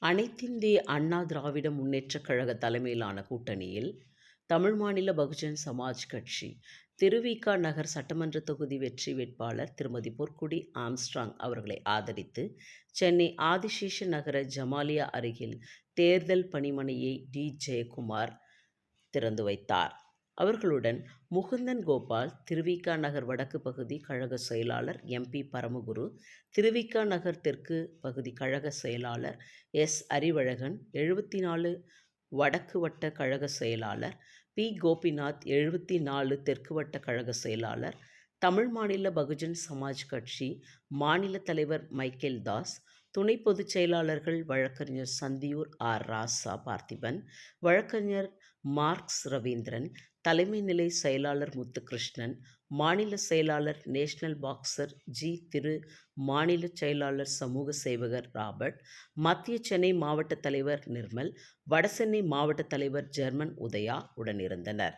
அனைத்திந்திய அண்ணா திராவிட முன்னேற்றக் கழக தலைமையிலான கூட்டணியில் தமிழ் மாநில பகுஜன் சமாஜ் கட்சி திருவிக நகர் சட்டமன்ற தொகுதி வெற்றி வேட்பாளர் திருமதி பொற்குடி ஆம்ஸ்ட்ராங் அவர்களை ஆதரித்து சென்னை ஆதிசேஷ நகர ஜமாலியா அருகில் தேர்தல் பணிமனையை டி. ஜெயக்குமார் திறந்து வைத்தார். அவர்களுடன் முகுந்தன் கோபால், திருவிக நகர் வடக்கு பகுதி கழக செயலாளர் எம். பி. பரமகுரு, திருவிக நகர் தெற்கு பகுதி கழக செயலாளர் எஸ். அறிவழகன், 74 வடக்கு வட்ட கழக செயலாளர் பி. கோபிநாத், 74 தெற்கு வட்ட கழக செயலாளர், தமிழ் மாநில பகுஜன் சமாஜ் கட்சி மாநில தலைவர் மைக்கேல் தாஸ், துணை பொதுச் செயலாளர்கள் வழக்கறிஞர் சந்தியூர் ஆர். ராசா பார்த்திபன், வழக்கறிஞர் மார்க்ஸ் ரவீந்திரன், தலைமை நிலை செயலாளர் முத்துகிருஷ்ணன், மாநில செயலாளர் நேஷனல் பாக்சர் ஜி. திரு, மாநில செயலாளர் சமூக சேவகர் ராபர்ட், மத்திய சென்னை மாவட்ட தலைவர் நிர்மல், வடசென்னை மாவட்ட தலைவர் ஜெர்மன் உதயா உடனிருந்தனர்.